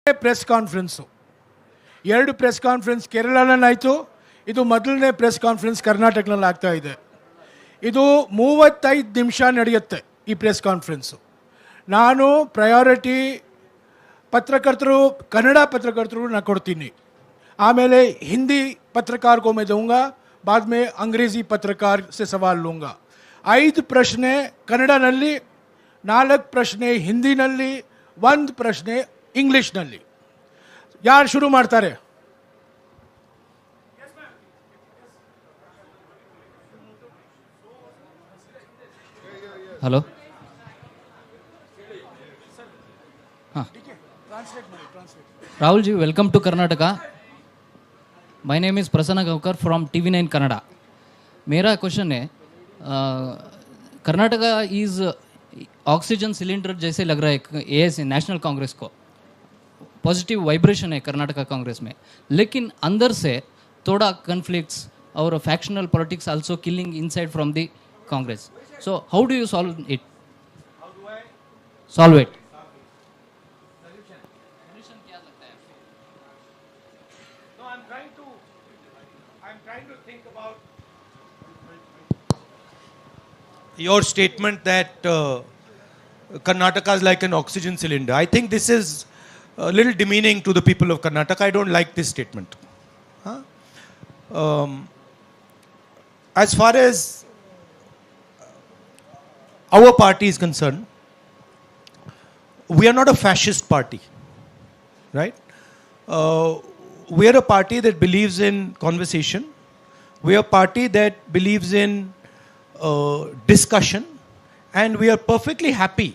Press conference, 2 press conference ಕೇರಳನಲ್ಲಾಯಿತು, ಇದು ಮೊದಲನೇ press conference ಕರ್ನಾಟಕದಲ್ಲಿ ಆಗ್ತಾ ಇದೆ. ಇದು 35 ನಿಮಿಷ ನಡೆಯುತ್ತೆ ಈ ಪ್ರೆಸ್ ಕಾನ್ಫರೆನ್ಸು. ನಾನು ಪ್ರಯಾರಿಟಿ पत्रकर्तरू कन्नड़ पत्रकर्तरू ना कोड्तीनी, आमेले हिंदी पत्रकार को मैं दूंगा, बाद में अंग्रेजी पत्रकार से सवाल लूँगा. 5 प्रश्ने कन्नड़ नल्ली, 4 प्रश्ने हिंदी नल्ली, 1 प्रश्ने इंग्लिश नल्ली. यार शुरू माड्तारे? हेलो, हाँ, Rahul ji, welcome to Karnataka. My name is Prasanna Gaonkar from TV9 Kannada. मेरा क्वेश्चन है, कर्नाटका इज़ ऑक्सीजन सिलेंडर जैसे लग रहा है AS नेशनल कांग्रेस को. पॉजिटिव वाइब्रेशन है कर्नाटका कांग्रेस में, लेकिन अंदर से थोड़ा कन्फ्लिक्ट्स और factional politics also killing inside from the Congress. So how do you solve it? Solve it. Your statement that Karnataka is like an oxygen cylinder, I think this is a little demeaning to the people of Karnataka. I don't like this statement. As far as our party is concerned, we are not a fascist party, right? We are a party that believes in conversation. We are a party that believes in discussion, and we are perfectly happy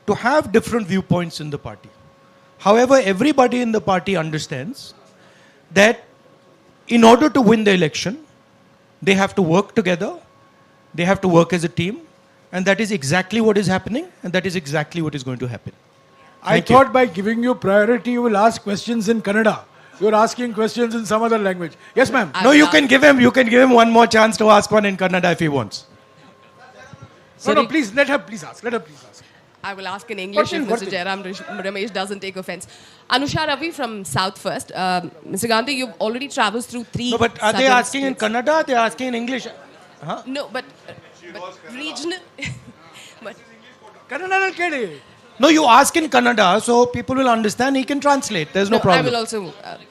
to have different viewpoints in the party. However, everybody in the party understands that in order to win the election, they have to work together, they have to work as a team, and that is exactly what is happening, and that is exactly what is going to happen. I thought by giving you priority, you will ask questions in Kannada. You are asking questions in some other language. Yes, ma'am. No, you can give him one more chance to ask one in Kannada if he wants. No, please let her please ask. Let her please ask. I will ask in English if Mr. Jairam Ramesh doesn't take offense. Anusha Ravi from South first. Mr. Gandhi, you've already traveled through 3. No, but are they asking in Kannada? They are asking in English. Huh? No, but regional. But Kannada kedi. No, you ask in Kannada, so people will understand. He can translate. There's no problem. I will also.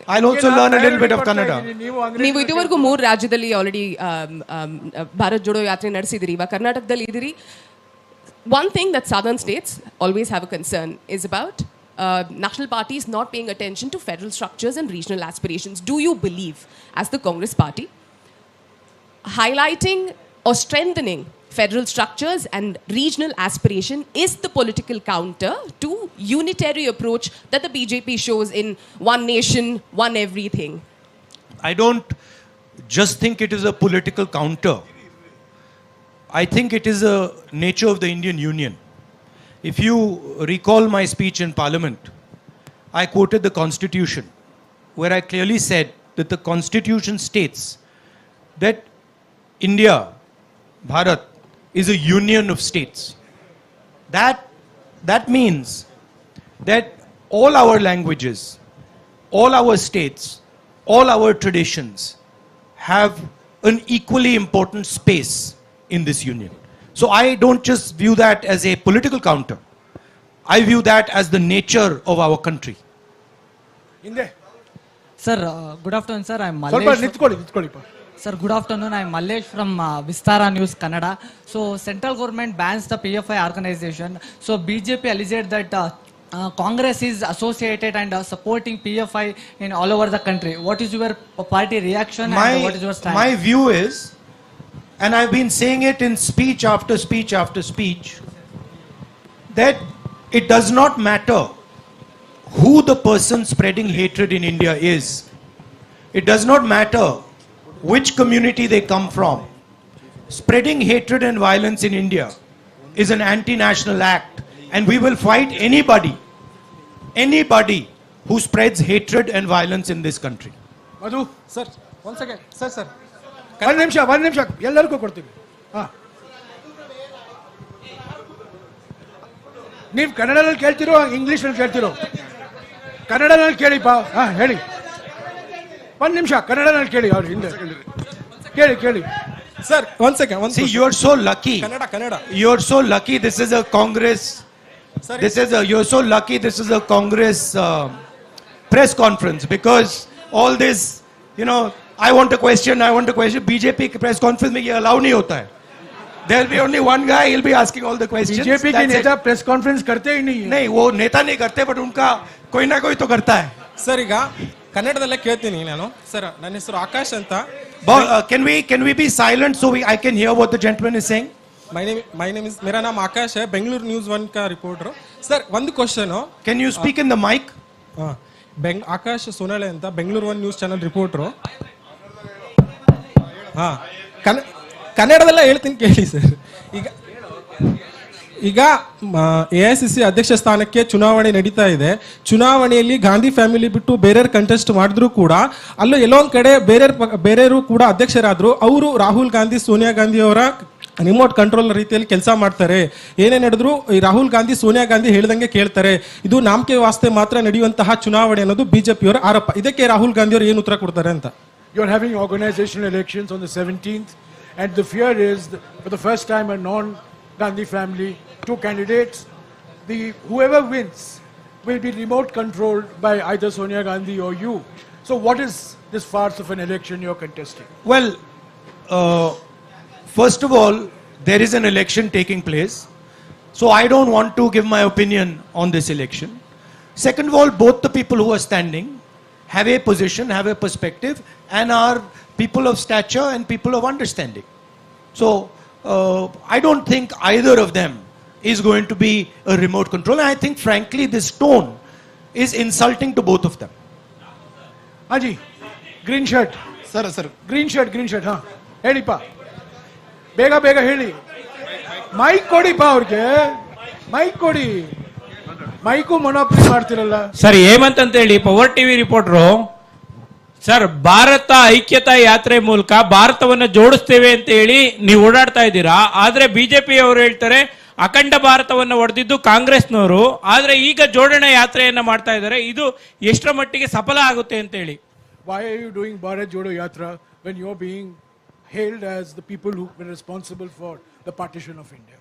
I'll also learn a little bit of Kannada. ನೀವು ಇದುವರೆಗೂ 3 ರಾಜ್ಯದಲ್ಲಿ already Bharat Jodo ಯಾತ್ರೆ ನಡೆಸಿದಿರಿ, ಇವಾಗ ಕರ್ನಾಟಕದಲ್ಲಿ ಇದಿರಿ. One thing that southern states always have a concern is about national parties not paying attention to federal structures and regional aspirations. Do you believe, as the Congress party, highlighting or strengthening federal structures and regional aspiration is the political counter to unitary approach that the BJP shows in one nation, one everything? I don't just think it is a political counter. I think it is a nature of the Indian Union. If you recall my speech in Parliament, I quoted the Constitution, where I clearly said that the Constitution states that India, Bharat, is a union of states. That means that all our languages, all our states, all our traditions have an equally important space in this union. So I don't just view that as a political counter. I view that as the nature of our country. Sir, good afternoon, sir. I'm Mallesh. ಸ್ವಲ್ಪ ನಿಂತ್ಕೊಳ್ಳಿ. Sir, good afternoon. I'm Mallesh from Vistara News, Kannada. So, central government bans the PFI organization. So, BJP alleged that Congress is associated and supporting PFI in all over the country. What is your party reaction and what is your stand? My view is, and I've been saying it in speech after speech after speech, that it does not matter who the person spreading hatred in India is. It does not matter which community they come from. Spreading hatred and violence in India is an anti-national act, and we will fight anybody who spreads hatred and violence in this country. Madhu, sir, one second. Sir. One ನಿಮಿಷ ಎಲ್ಲರಿಗೂ ಕೊಡ್ತೀನಿ. ನೀವು ಕನ್ನಡದಲ್ಲಿ ಕೇಳ್ತಿರೋ English ನಲ್ಲಿ ಕೇಳ್ತಿರೋ? ಕನ್ನಡನಲ್ಲಿ ಕೇಳಿಪ್ಪ. ಹಾ ಹೇಳಿ, ಒಂದು ನಿಮಿಷ ಕನ್ನಡನಲ್ಲಿ ಕೇಳಿ, ಅವ್ರು ಹಿಂದೆ ಕೇಳಿ. Sir, one second. See, you're so lucky. Kannada. You're so lucky. This is a Congress. You're so lucky. This is a Congress press conference, because all this, I want a question. BJP press conference में ये allow नहीं होता है. There'll be only one guy. He'll be asking all the questions. BJP के नेता press conference करते ही नहीं है. नहीं, वो नेता नहीं करते, but उनका कोई ना कोई तो करता है. Sir, ಈಗ ಕನ್ನಡದಲ್ಲೇ ಕೇಳ್ತೀನಿ ನಾನು. ಸರ್, ನನ್ನ ಹೆಸರು ಆಕಾಶ್ ಅಂತ. Can we be silent so I can hear what the gentleman is saying? My name is मेरा नाम आकाश है, बेंगलुरु न्यूज़ 1 का रिपोर्टर. सर, ಒಂದು question. Can you speak in the mic? Akash Sonale ಅಂತ, ಬೆಂಗಳೂರು 1 ನ್ಯೂಸ್ ಚಾನಲ್ ರಿಪೋರ್ಟರು. ಕನ್ನಡದಲ್ಲೇ ಹೇಳ್ತೀನಿ ಕೇಳಿ ಸರ್. ಈಗ AICC ಅಧ್ಯಕ್ಷ ಸ್ಥಾನಕ್ಕೆ ಚುನಾವಣೆ ನಡೀತಾ ಇದೆ. ಚುನಾವಣೆಯಲ್ಲಿ ಗಾಂಧಿ ಫ್ಯಾಮಿಲಿ ಬಿಟ್ಟು ಬೇರೆ ಕಂಟೆಸ್ಟ್ ಮಾಡಿದ್ರು ಕೂಡ ಅಲ್ಲೂ ಎಲ್ಲೋ ಒಂದ್ ಕಡೆ ಬೇರೆಯವರು ಕೂಡ ಅಧ್ಯಕ್ಷರಾದ್ರು. ಅವರು ರಾಹುಲ್ ಗಾಂಧಿ, ಸೋನಿಯಾ ಗಾಂಧಿ ಅವರ ರಿಮೋಟ್ ಕಂಟ್ರೋಲ್ ರೀತಿಯಲ್ಲಿ ಕೆಲಸ ಮಾಡ್ತಾರೆ. ಏನೇ ನಡೆದ್ರು ಈ ರಾಹುಲ್ ಗಾಂಧಿ, ಸೋನಿಯಾ ಗಾಂಧಿ ಹೇಳ್ದಂಗೆ ಕೇಳ್ತಾರೆ. ಇದು ನಾಮಕೆ ವಾಸ್ತೆ ಮಾತ್ರ ನಡೆಯುವಂತಹ ಚುನಾವಣೆ ಅನ್ನೋದು ಬಿಜೆಪಿಯವರ ಆರೋಪ. ಇದಕ್ಕೆ ರಾಹುಲ್ ಗಾಂಧಿ ಅವರು ಏನು ಉತ್ತರ ಕೊಡ್ತಾರೆ ಅಂತ. You are having organizational elections on the 17th, and the fear is that for the first time a non-Gandhi family, 2 candidates, whoever wins will be remote controlled by either Sonia Gandhi or you. So what is this farce of an election you're contesting? Well, first of all, there is an election taking place. So I don't want to give my opinion on this election. Second of all, both the people who are standing have a position, have a perspective, and are people of stature and people of understanding. So I don't think either of them is going to be a remote control. And I think, frankly, this tone is insulting to both of them. Haji, green shirt. Sir. Green shirt, ha. ಹೇಳಿಪ್ಪ, ಬೇಗ ಹೇಳಿ. Mic ಕೊಡಿಪ್ಪ ಅವ್ರಿಗೆ, mic ಕೊಡಿ. Mike ಮೊನೋಪಲಿ ಮಾಡ್ತಿರಲ್ಲ. Sir, Hemanth ಅಂತ ಹೇಳಿ power TV reporter. Sir, Bharat Aikyata Yatra ಮೂಲಕ ಭಾರತವನ್ನು ಜೋಡಿಸ್ತೇವೆ ಅಂತ ಹೇಳಿ ನೀವು ಓಡಾಡ್ತಾ ಇದ್ದೀರಾ. ಆದ್ರೆ ಬಿಜೆಪಿ ಅವರು ಹೇಳ್ತಾರೆ ಅಖಂಡ ಭಾರತವನ್ನು ಒಡೆದಿದ್ದು ಕಾಂಗ್ರೆಸ್ನವರು. ಆದ್ರೆ ಈಗ ಜೋಡಣೆ ಯಾತ್ರೆಯನ್ನ ಮಾಡ್ತಾ ಇದ್ದಾರೆ. ಇದು ಎಷ್ಟರ ಮಟ್ಟಿಗೆ ಸಫಲ ಆಗುತ್ತೆ ಅಂತ ಹೇಳಿ. Why are you doing Bharat Jodo Yatra when you're being hailed as the people who were responsible for the partition of India?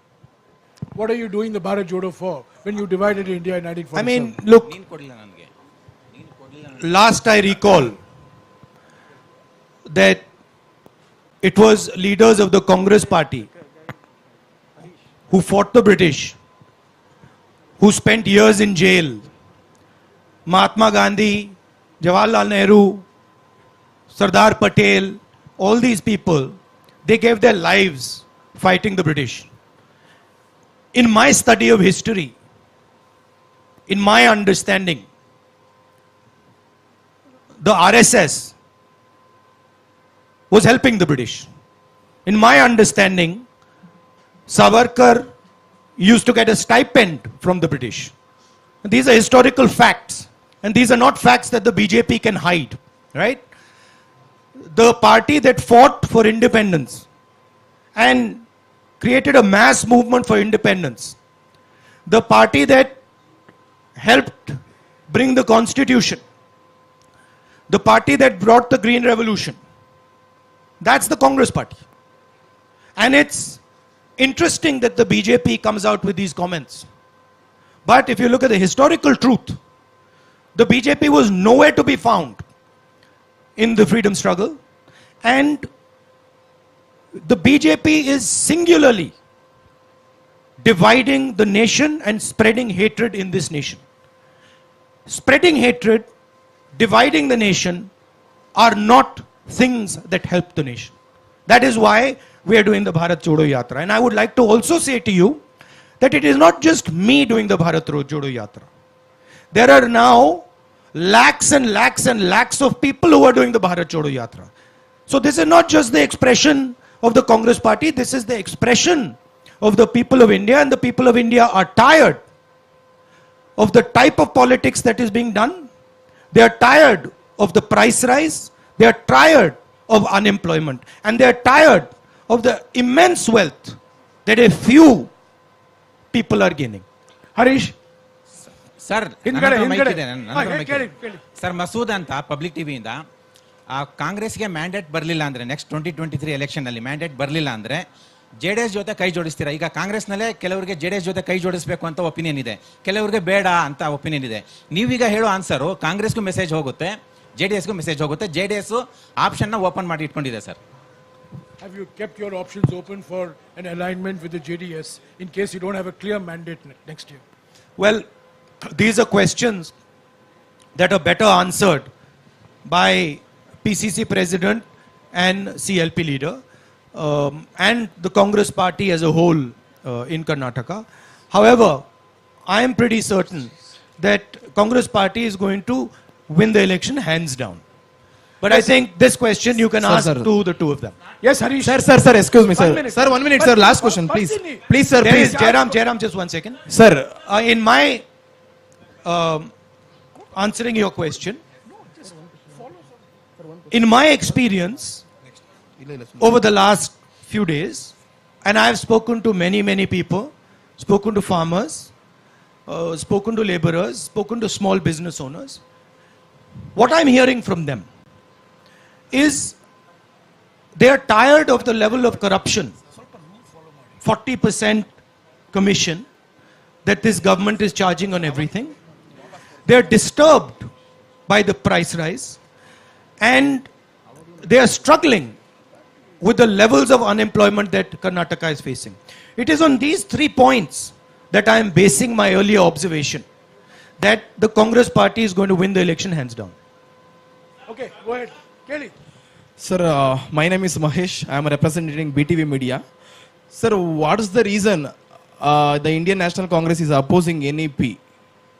What are you doing the Bharat Jodo for when you divided India in 1947? I mean, look, last I recall that it was leaders of the Congress party who fought the British, who spent years in jail. Mahatma Gandhi, Jawaharlal Nehru, Sardar Patel, all these people, they gave their lives fighting the British. In my study of history, in my understanding, the RSS was helping the British. In my understanding, Savarkar used to get a stipend from the British. These are historical facts, and these are not facts that the BJP can hide, right? The party that fought for independence and created a mass movement for independence, the party that helped bring the constitution, the party that brought the Green Revolution, that's the Congress party. And it's interesting that the BJP comes out with these comments. But if you look at the historical truth, the BJP was nowhere to be found in the freedom struggle. And the BJP is singularly dividing the nation and spreading hatred in this nation. Spreading hatred, dividing the nation are not things that help the nation. That is why we are doing the Bharat Jodo Yatra. And I would like to also say to you that it is not just me doing the Bharat Jodo Yatra. There are now lakhs and lakhs and lakhs of people who are doing the Bharat Jodo Yatra. So this is not just the expression of the Congress party, this is the expression of the people of India, and the people of India are tired of the type of politics that is being done. They are tired of the price rise, they are tired of unemployment, and they are tired of the immense wealth that a few people are gaining. Harish, sir ಹಿಂದ್ಗಡೆ, ಹಿಂದ್ಗಡೆ. ಹಾ, ಕೇಳಿ. Sir Masood ಅಂತ public ಟಿವಿಯಿಂದ ಕಾಂಗ್ರೆಸ್ಗೆ mandate ಬರಲಿಲ್ಲ ಅಂದ್ರೆ next 2023 election ಅಲ್ಲಿ mandate ಬರಲಿಲ್ಲ ಅಂದ್ರೆ JDS ಜೊತೆ ಕೈ ಜೋಡಿಸ್ತೀರಾ? ಈಗ ಕಾಂಗ್ರೆಸ್ನಲ್ಲೇ ಕೆಲವರಿಗೆ JDS ಜೊತೆ ಕೈ ಜೋಡಿಸಬೇಕು ಅಂತ ಒಪಿನಿಯನ್ ಇದೆ, ಕೆಲವರಿಗೆ ಬೇಡ ಅಂತ ಒಪಿನಿಯನ್ ಇದೆ. ನೀವೀಗ ಹೇಳೋ ಆನ್ಸರು ಕಾಂಗ್ರೆಸ್ಗೂ ಮೆಸೇಜ್ ಹೋಗುತ್ತೆ, JDSಗೂ ಮೆಸೇಜ್ ಹೋಗುತ್ತೆ. JDS ಆಪ್ಷನ್ ನ ಓಪನ್ ಮಾಡಿ ಇಟ್ಕೊಂಡಿದೆ sir. Have you kept your options open for an alignment with the JDS in case you don't have a clear mandate next year? Well, these are questions that are better answered by PCC president and CLP leader and the Congress party as a whole in Karnataka. However, I am pretty certain that Congress party is going to win the election hands down. But I think this question you can ask to the two of them. Yes, Harish. Sir, excuse me, sir. 1 minute. Sir, 1 minute, sir. Last question, please. Please, sir, There please. is Jairam, just 1 second. Sir, In my answering your question, in my experience over the last few days, and I have spoken to many people, spoken to farmers, spoken to laborers, spoken to small business owners. What I'm hearing from them is they are tired of the level of corruption, 40% commission that this government is charging on everything. They are disturbed by the price rise, and they are struggling with the levels of unemployment that Karnataka is facing. It is on these 3 points that I am basing my earlier observation that the Congress party is going to win the election hands down. Okay, go ahead. Kelly. sir, my name is Mahesh. I am representing BTV Media. Sir, what is the reason the Indian National Congress is opposing NEP?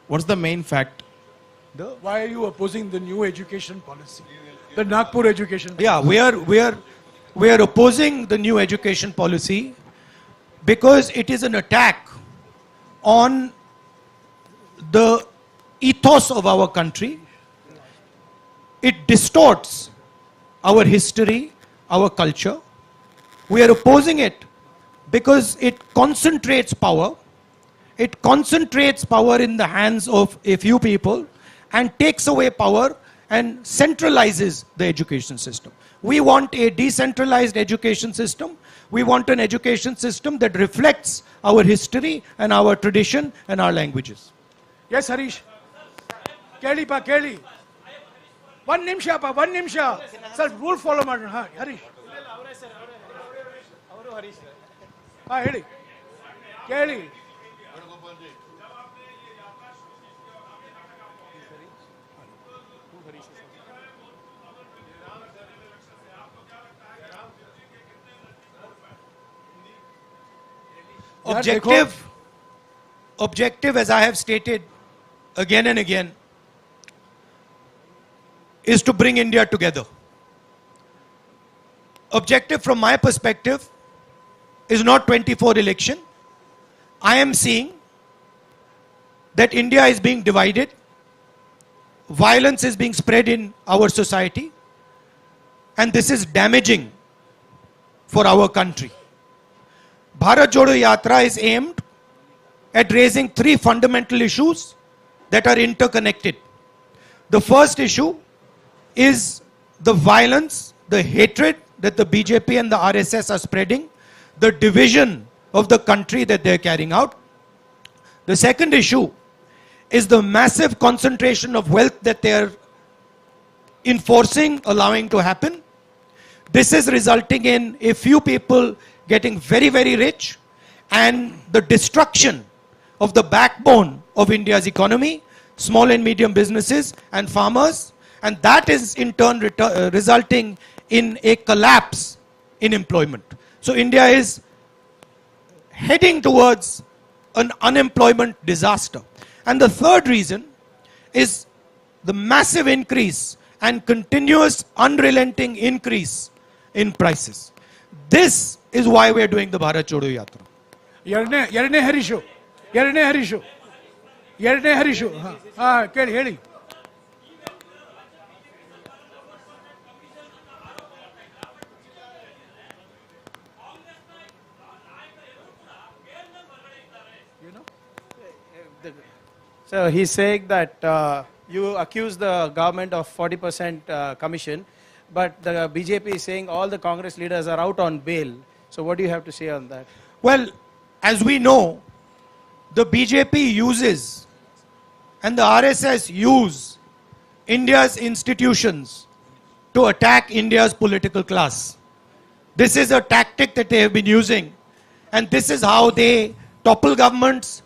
What's the main fact? Why are you opposing the new education policy? The Nagpur education policy? Yeah, we are opposing the new education policy because it is an attack on the ethos of our country. It distorts our history, our culture. We are opposing it because it concentrates power. It concentrates power in the hands of a few people and takes away power and centralizes the education system. We want a decentralized education system. We want an education system that reflects our history and our tradition and our languages. Yes, Harish. Kelly pa, Kelly. 1 ನಿಮಿಷ pa, 1 ನಿಮಿಷ. ಸ್ವಲ್ಪ rule follow ಮಾಡೋಣ. ಹಾ, ಹರೀಶ್. ಹಾ, ಹೇಳಿ. ಕೇಳಿ. Objective, as I have stated again and again, is to bring India together. Objective from my perspective is not 24 election. I am seeing that India is being divided. Violence is being spread in our society. And this is damaging for our country. Bharat Jodo Yatra is aimed at raising 3 fundamental issues that are interconnected. The first issue is the violence, the hatred that the BJP and the RSS are spreading, the division of the country that they are carrying out. The second issue is the massive concentration of wealth that they are enforcing, allowing to happen. This is resulting in a few people getting very, very rich and the destruction of the backbone of India's economy, small and medium businesses and farmers, and that is in turn resulting in a collapse in employment. So India is heading towards an unemployment disaster. And the third reason is the massive increase and continuous unrelenting increase in prices. This is why we are doing the Bharat Jodo Yatra. ಎರಡನೇ ಹರೀಶು. ಹಾ, ಕೇಳಿ, ಹೇಳಿ. So he's saying that you accuse the government of 40% commission, but the BJP is saying all the Congress leaders are out on bail. So what do you have to say on that? Well, as we know, the BJP uses and the RSS use India's institutions to attack India's political class. This is a tactic that they have been using, and this is how they topple governments,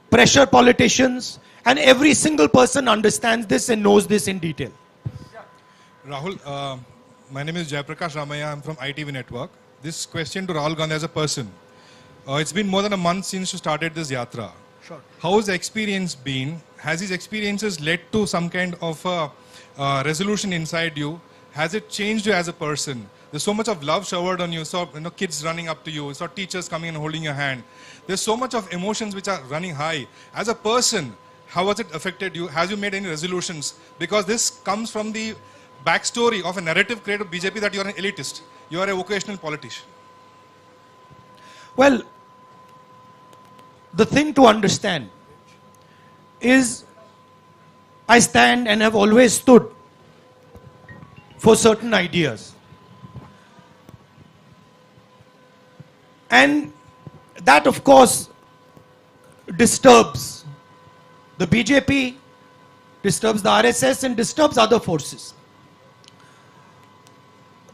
pressure politicians, and every single person understands this and knows this in detail. Rahul, my name is Jayaprakash Ramaya. I'm from ITV Network. This question to Rahul Gandhi as a person. It's been more than a month since you started this yatra. Sure. How has the experience been? Has these experiences led to some kind of resolution inside you? Has it changed you as a person? There's so much of love showered on you. You saw kids running up to you. You saw teachers coming and holding your hand. There's so much of emotions which are running high. As a person, how has it affected you? Has you made any resolutions? Because this comes from the backstory of a narrative created by BJP that you are an elitist. You are a vocational politician. Well, the thing to understand is I stand and have always stood for certain ideas. And that, of course, disturbs the BJP, disturbs the RSS, and disturbs other forces.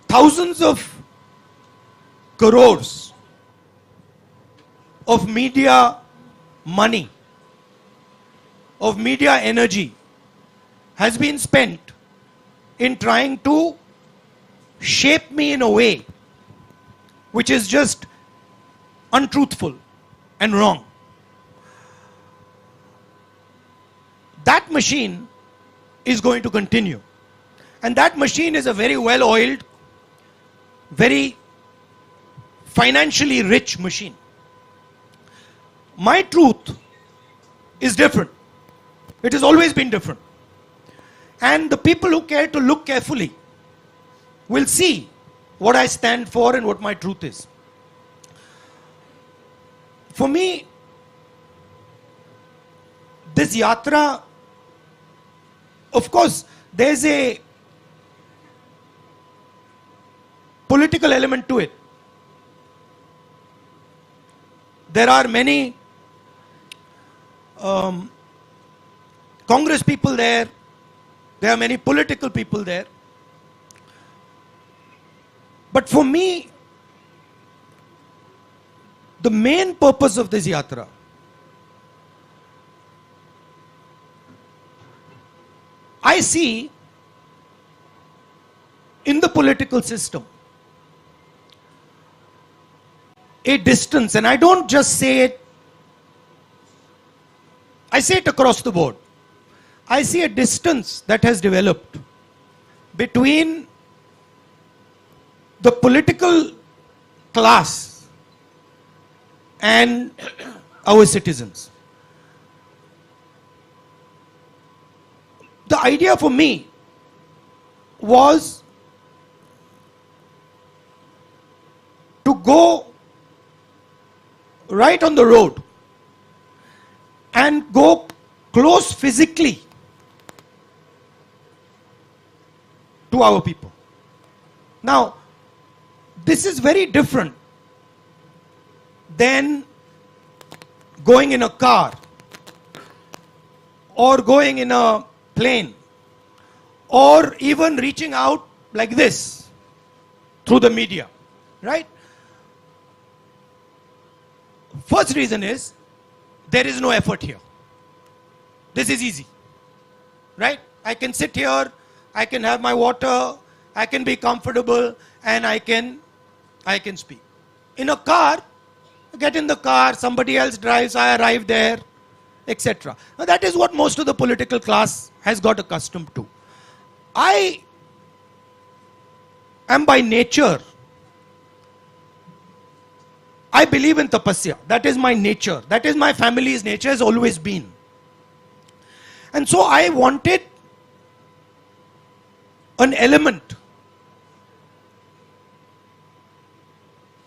Thousands of crores of media money, of media energy has been spent in trying to shape me in a way which is just untruthful and wrong. That machine is going to continue. And that machine is a very well-oiled, very financially rich machine. My truth is different. It has always been different. And the people who care to look carefully will see what I stand for and what my truth is. For me, this yatra, of course, there's a political element to it. There are many Congress people there. There are many political people there. But for me, the main purpose of this yatra I see in the political system a distance, and I don't just say it, I say it across the board. I see a distance that has developed between the political class and our citizens. The idea for me was to go right on the road and go close physically to our people. Now, this is very different than going in a car or going in a plane or even reaching out like this through the media, right? First reason is there is no effort here. This is easy, right? I can sit here, I can have my water, I can be comfortable, and I can speak. In a car, get in the car, somebody else drives, I arrive there, etc. Now that is what most of the political class has got accustomed to. I am by nature, I believe in tapasya. That is my nature. That is my family's nature, has always been. And so I wanted an element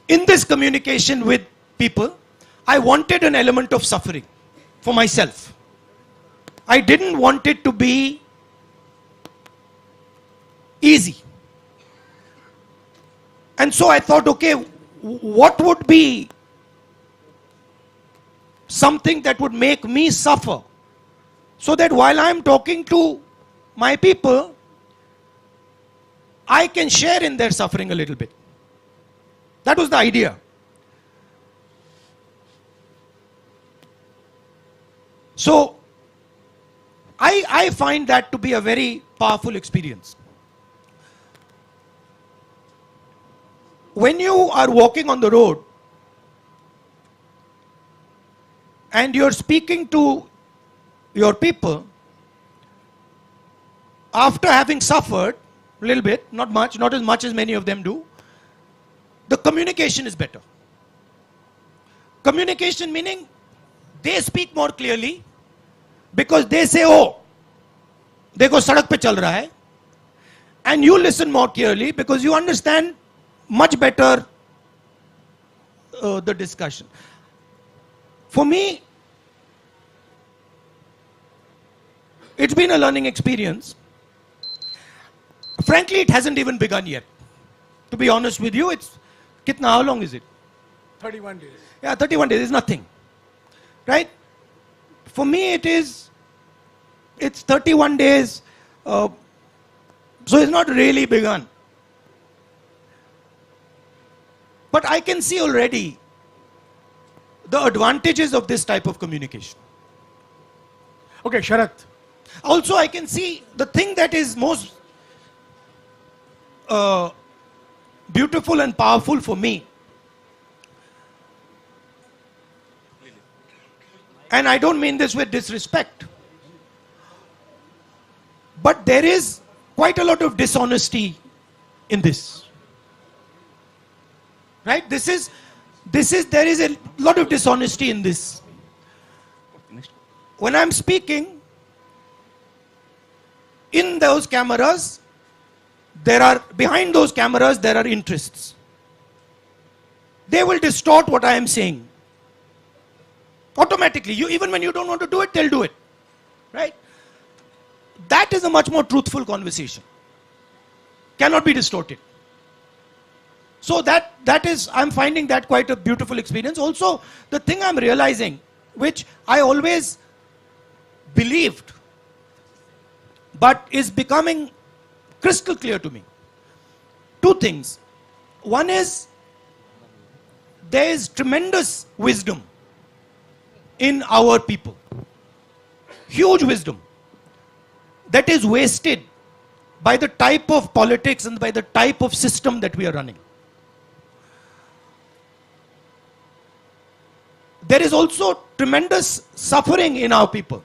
in this communication with people. I wanted an element of suffering for myself. I didn't want it to be easy. And so I thought, okay, what would be something that would make me suffer, so that while I'm talking to my people, I can share in their suffering a little bit. That was the idea. So I find that to be a very powerful experience. When you are walking on the road and you're speaking to your people, after having suffered a little bit, not much, not as much as many of them do, the communication is better. Communication meaning they speak more clearly because they say, oh, देखो सड़क पे चल रहा है, and you listen more clearly because you understand much better the discussion. For me, it's been a learning experience. Frankly, it hasn't even begun yet. To be honest with you, it's how long is it? 31 days. Yeah, 31 days is nothing. Right? For me, it's 31 days. So it's not really begun. But I can see already the advantages of this type of communication. Okay, Sharath. Also, I can see the thing that is most beautiful and powerful for me. And I don't mean this with disrespect. But there is quite a lot of dishonesty in this. Right? There is a lot of dishonesty in this. When I'm speaking, in those cameras, behind those cameras, there are interests. They will distort what I am saying. Automatically. Even when you don't want to do it, they'll do it. Right? That is a much more truthful conversation. Cannot be distorted. So that is, I'm finding that quite a beautiful experience. Also, the thing I'm realizing, which I always believed, but is becoming crystal clear to me. Two things. One is, there is tremendous wisdom in our people. Huge wisdom. That is wasted by the type of politics and by the type of system that we are running. There is also tremendous suffering in our people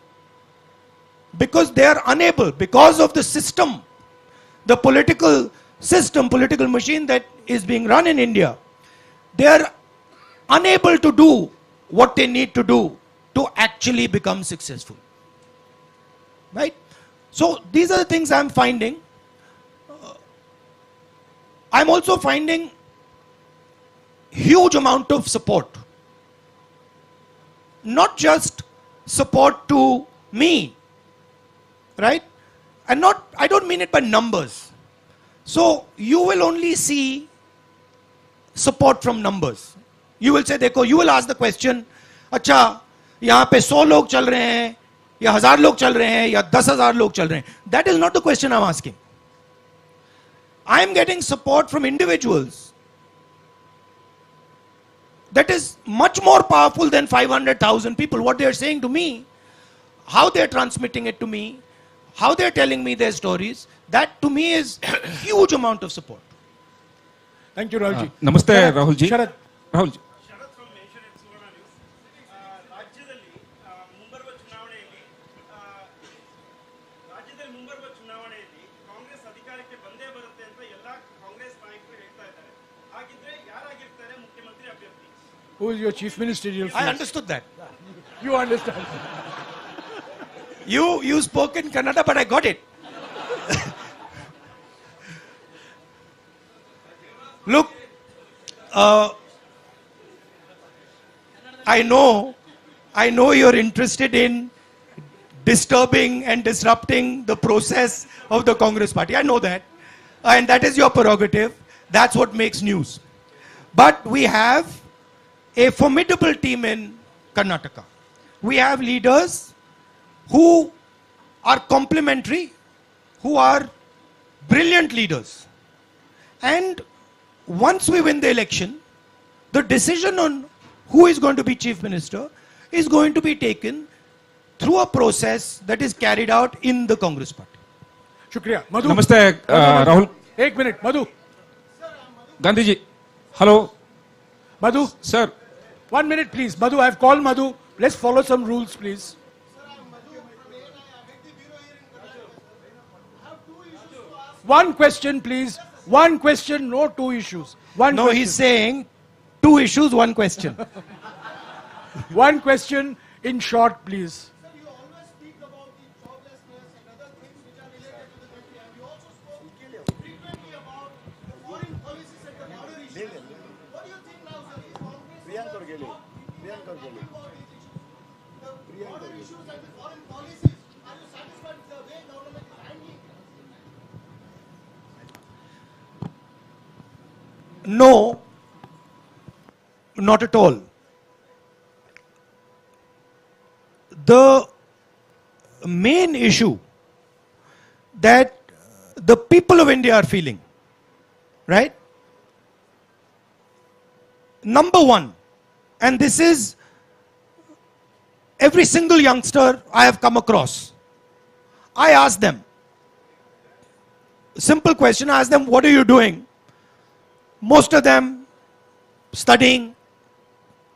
because they are unable, because of the system, the political system, political machine that is being run in India, they are unable to do what they need to do to actually become successful. Right? So these are the things I'm finding. I'm also finding huge amount of support. Not just support to me, right? And I don't mean it by numbers. So you will only see support from numbers. You will say, देखो, you will ask the question, अच्छा, यहाँ पे 100 लोग चल रहे हैं, या 1000 लोग चल रहे हैं, या 10,000 लोग चल रहे हैं. That is not the question I'm asking. I am getting support from individuals that is much more powerful than 500,000 people. What they are saying to me, how they are transmitting it to me, how they are telling me their stories, that to me is huge amount of support. Thank you, Rahul ji. Namaste, Rahul ji. Sharath. Rahul ji. Who is your chief ministerial? I understood that. You understand. You spoke in Kannada, but I got it. Look, I know you're interested in disturbing and disrupting the process of the Congress party. I know that. And that is your prerogative. That's what makes news. But we have a formidable team in Karnataka. We have leaders who are complementary, who are brilliant leaders. And once we win the election, the decision on who is going to be chief minister is going to be taken through a process that is carried out in the Congress party. Shukriya. Madhu. Namaste, Rahul. Ek minute, Madhu. Gandhi ji. Hello. Madhu. Sir. 1 minute, please. Madhu, I have called Madhu. Let's follow some rules, please. One question, please. One question, no two issues. One No, question. he's saying 2 issues, 1 question. One question in short, please. No, not at all. The main issue that the people of India are feeling, right? Number one, and this is every single youngster I have come across. I ask them, simple question, I ask them, what are you doing? Most of them studying,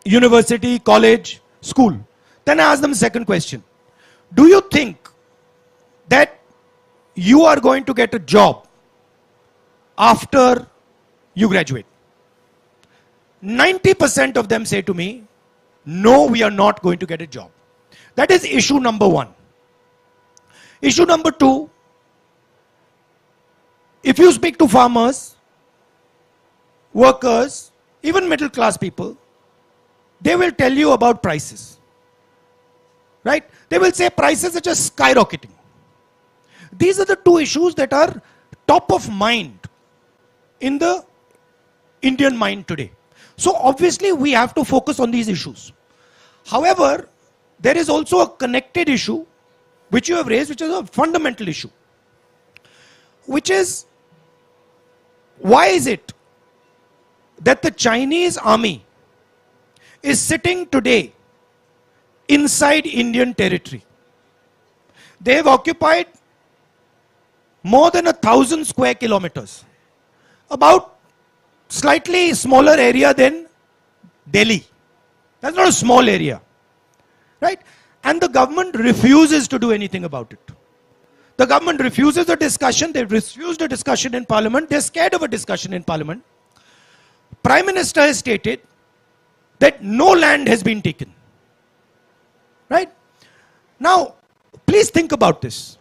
university, college, school. Then I ask them the second question. Do you think that you are going to get a job after you graduate? 90% of them say to me, no, we are not going to get a job. That is issue number one. Issue number two, if you speak to farmers, workers, even middle class people, they will tell you about prices. Right? They will say prices are just skyrocketing. These are the two issues that are top of mind in the Indian mind today. So obviously we have to focus on these issues. However, there is also a connected issue which you have raised, which is a fundamental issue, which is, why is it that the Chinese army is sitting today inside Indian territory? They have occupied more than 1,000 square kilometers, about slightly smaller area than Delhi. That's not a small area, right? And the government refuses to do anything about it. The government refuses a discussion. They refused a discussion in parliament. They're scared of a discussion in parliament. Prime Minister has stated that no land has been taken. Right? Now, please think about this.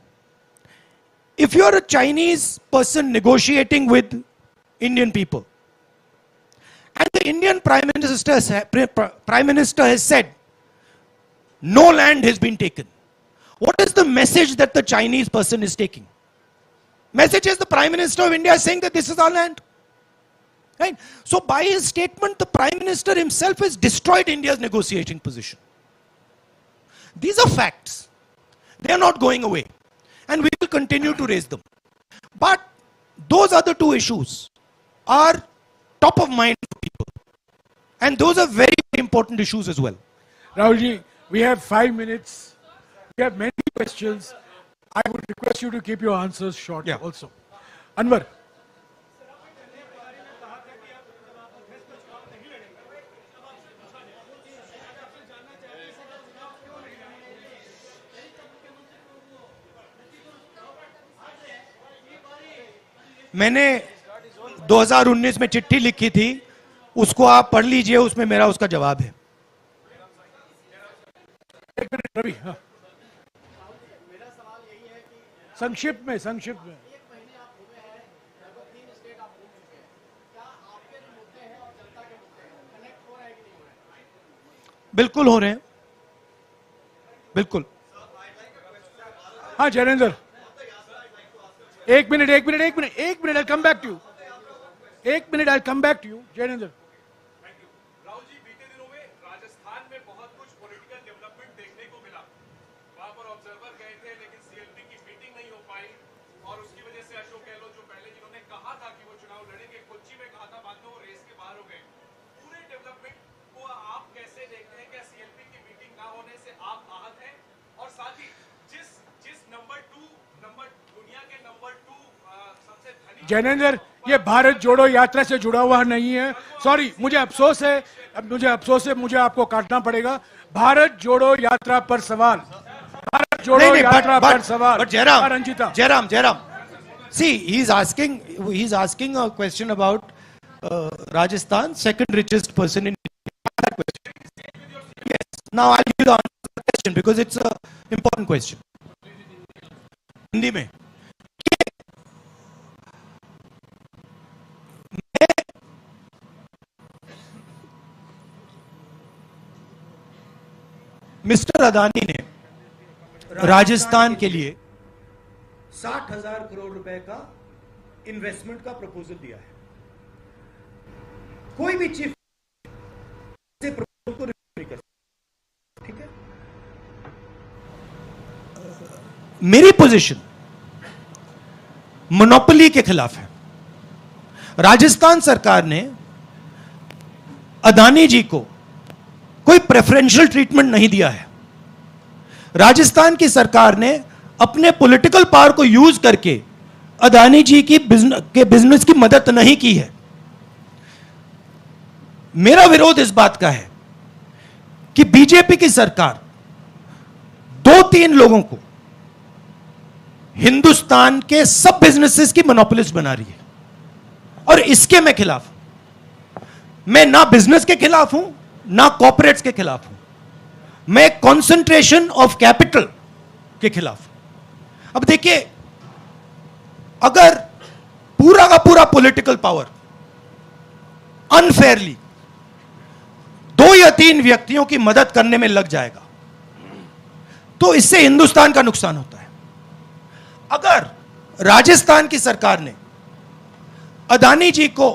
If you're a Chinese person negotiating with Indian people, and the Indian Prime Minister has said, no land has been taken, what is the message that the Chinese person is taking? Message is the Prime Minister of India is saying that this is our land. Right? So by his statement, the Prime Minister himself has destroyed India's negotiating position. These are facts. They are not going away. And we will continue to raise them. But those other two issues are top of mind for people. And those are very, very important issues as well. Rahulji, we have 5 minutes. We have many questions. I would request you to keep your answers short also. Anwar. मैंने 2019 में चिट्ठी लिखी थी, उसको आप पढ़ लीजिए, उसमें मेरा उसका जवाब है. एक मिनट रवि, हाँ. संक्षिप्त में बिल्कुल हो रहे हैं, बिल्कुल. हाँ जैनेंद्र, एक minute, I'll come back to you. एक minute, I'll come back to you, Jainendra. Rahul ji, बीते दिनों में राजस्थान में बहुत कुछ पॉलिटिकल डेवलपमेंट देखने को मिला. वहां पर ऑब्जर्वर गए थे, लेकिन सीएलपी की मीटिंग नहीं हो पाई और उसकी वजह से अशोक गहलोत जो पहले जिन्होंने कहा था कि वो चुनाव लड़ेंगे, कोच्चि में कहा था, बाद में वो रेस के बाहर हो गए. पूरे डेवलपमेंट को आप कैसे देखते हैं? क्या सीएलपी की मीटिंग ना होने से आप आहत हैं? और साथ ही जिस दुनिया के नंबर 2 सबसे धनी जैनेंद्र, ये भारत जोड़ो यात्रा से जुड़ा हुआ नहीं है. सॉरी, मुझे अफसोस है, मुझे आपको काटना पड़ेगा. भारत जोड़ो यात्रा पर सवाल, भारत जोड़ो यात्रा पर सवाल. But Jairam, Ranjita, Jairam, see, he's asking a question about Rajasthan, second richest person in India. That question. Yes. Now I'll give you the answer to the question because it's a important question. Hindi में mister Adani ने राजस्थान के लिए 60,000 करोड़ रुपए का investment का proposal दिया है. कोई भी चीफ से प्रपोजल को रिफ्यूज नहीं कर सकता. ठीक है, मेरी पोजीशन मोनोपोली के खिलाफ है. राजस्थान सरकार ने अदानी जी को कोई प्रेफरेंशियल ट्रीटमेंट नहीं दिया है. राजस्थान की सरकार ने अपने पॉलिटिकल पावर को यूज करके अदानी जी की बिजनेस की मदद नहीं की है. मेरा विरोध इस बात का है कि बीजेपी की सरकार 2-3 लोगों को हिंदुस्तान के सब बिजनेसेस की मोनोपोलिस्ट बना रही है और इसके मैं खिलाफ हूं. मैं ना बिजनेस के खिलाफ हूं ना कॉर्पोरेट्स के खिलाफ हूं. मैं कंसंट्रेशन ऑफ कैपिटल के खिलाफ हूं. अब देखिए, अगर पूरा का पूरा पॉलिटिकल पावर अनफेयरली 2 या 3 व्यक्तियों की मदद करने में लग जाएगा तो इससे हिंदुस्तान का नुकसान होता है. अगर राजस्थान की सरकार ने अदानी जी को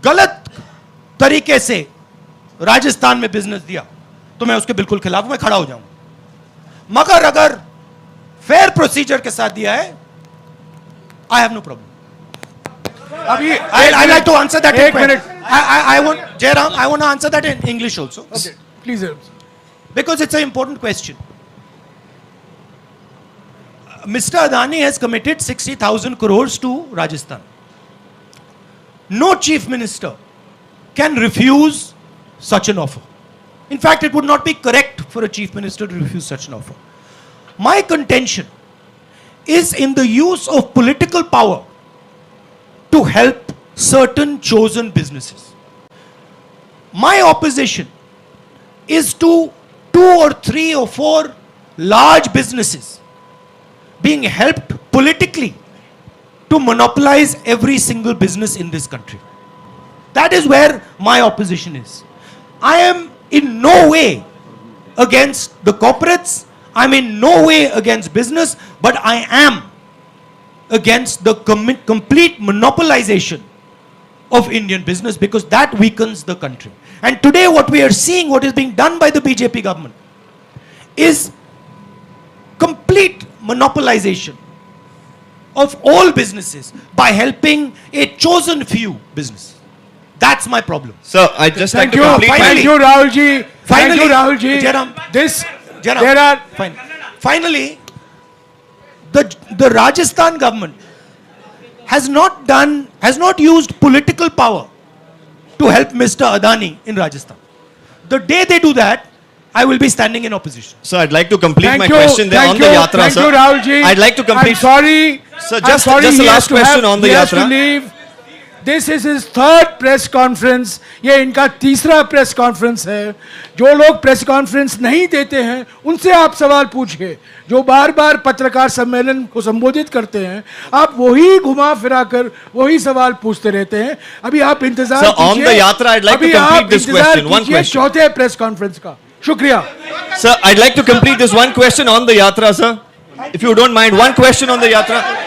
गलत तरीके से राजस्थान में बिजनेस दिया तो मैं उसके बिल्कुल खिलाफ हूं, मैं खड़ा हो जाऊंगा. मगर अगर फेयर प्रोसीजर के साथ दिया है, आई हैव नो प्रॉब्लम. अभी I like to answer that. एक minute, I want Jairam, I want to answer that in English also. Okay, please, because it's a important question. Mr. Adani has committed 60,000 crores to Rajasthan. No chief minister can refuse such an offer. In fact, it would not be correct for a chief minister to refuse such an offer. My contention is in the use of political power to help certain chosen businesses. My opposition is to 2 or 3 or 4 large businesses being helped politically to monopolize every single business in this country. That is where my opposition is. I am in no way against the corporates. I'm in no way against business, but I am against the complete monopolization of Indian business because that weakens the country. And today what we are seeing, what is being done by the BJP government is complete monopolization of all businesses by helping a chosen few business. That's my problem. Sir, I just like thank to you. complete Thank you, Rahul ji. Thank you, Rahul ji. Jairam, There are finally, the Rajasthan government has not used political power to help Mr. Adani in Rajasthan. The day they do that, I will be standing in opposition. Sir, I'd like to complete my question there on the yatra, thank sir. you, Rahul ji. I'd like to complete. I'm sorry. Sir, I'm just sorry, the he has last to question have- on the he has to yatra. leave. This is his 3rd press conference. ये इनका 3रा press conference है. जो लोग press conference नहीं देते हैं उनसे आप सवाल पूछिए. जो बार बार पत्रकार सम्मेलन को संबोधित करते हैं, आप वही घुमा फिरा कर वही सवाल पूछते रहते हैं. अभी आप इंतजार Sir, on the yatra, I'd like to complete this question. One question. 4थे प्रेस कॉन्फ्रेंस का शुक्रिया. Sir, I'd like to complete this one question on the yatra, sir. If you don't mind, one question on the yatra.